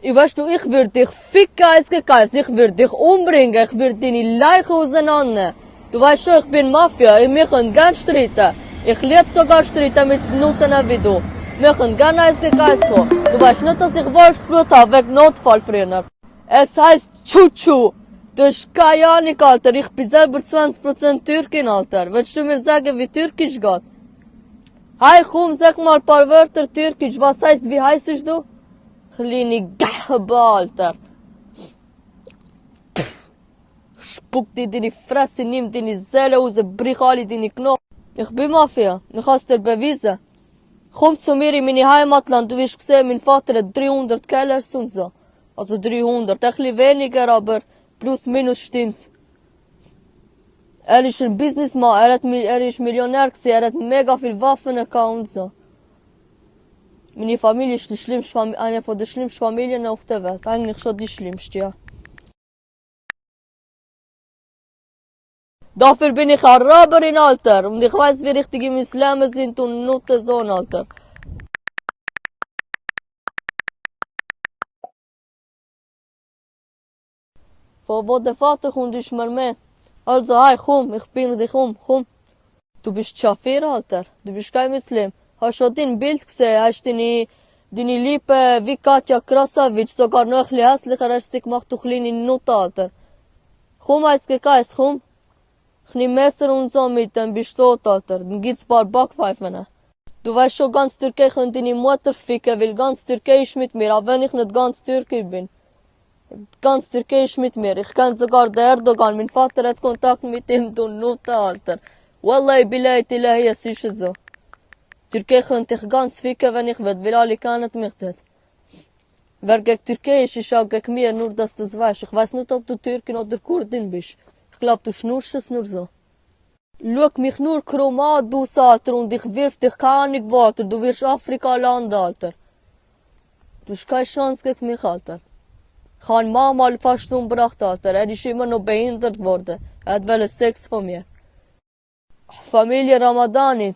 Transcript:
Weißt du, ich würde dich ficken, Geist. Ich würde dich umbringen. Ich würde deine Leiche auseinandernehmen. Du weißt schon, ich bin Mafia. Wir können gern streiten. Ich liebe sogar streiten mit Nutten wie du. Wir können gern Geist vor. Du weißt nicht, dass ich Wolfsblut habe, wegen Notfall früher. Es heißt Chuchu. Du hast keine Ahnung, Alter. Ich bin selber 20% Türkin, Alter. Willst du mir sagen, wie Türkisch geht? Hey, komm, sag mal ein paar Wörter Türkisch. Was heißt, wie heißt du? Kleine Gahbe, Alter. Spuck dir deine Fresse, nimm deine Seele raus, brich alle deine Knochen. Ich bin Mafia. Ich hab's dir bewiesen. Komm zu mir in meine Heimatland. Du wirst sehen, mein Vater hat 300 Kellers und so. Also 300. Ein bisschen weniger, aber plus minus stimmt's. Er ist ein Businessman. Er ist Millionär gewesen. Er hat mega viel Waffen gehabt und so. Meine Familie ist eine von der schlimmsten Familien auf der Welt. Eigentlich schon die schlimmste, ja. Dafür bin ich Araberin, Alter. Und ich weiß, wie richtige Muslime sind und Nutte Sohn, Alter. Von wo der Vater kommt, ist mir mehr. Also, hey, komm, ich bringe dich komm. Du bist Schafir, Alter. Du bist kein Muslim. Hast schon dein Bild gesehen? Hast deine Liebe wie Katja Krasavic, sogar noch ein bisschen hässlicher hast sie gemacht, du kleine Nutte, Alter. Komm, Geist, komm. Ich nehm Messer und so mit, dann bist du tot, Alter. Dann gibt's ein paar Backpfeifen. Du weißt schon, ganz Türkei könnte deine Mutter ficken, weil ganz Türkei ist mit mir, auch wenn ich nicht ganz Türkei bin. Ganz Türkei ist mit mir. Ich kenn sogar den Erdogan. Mein Vater hat Kontakt mit ihm, du Nutte, Alter. Wallahi, billahi, tillahi, es ist so. Türkei könnte ich ganz ficken, wenn ich will, weil alle kennen mich dort. Wer gegen Türkei ist auch gegen mir, nur dass du es weißt. Ich weiß nicht, ob du Türkin oder Kurdin bist. Ich glaub, du schnurst es nur so. Schau mich nur krumm an, du Alter, und ich wirf dich keine Ahnung weiter. Du wirst Afrika landen, Alter. Du hast keine Chance gegen mich, Alter. Ich habe Mama mal fast umgebracht, Alter. Er ist immer noch behindert worden. Er wollte Sex von mir. Familie Ramadani.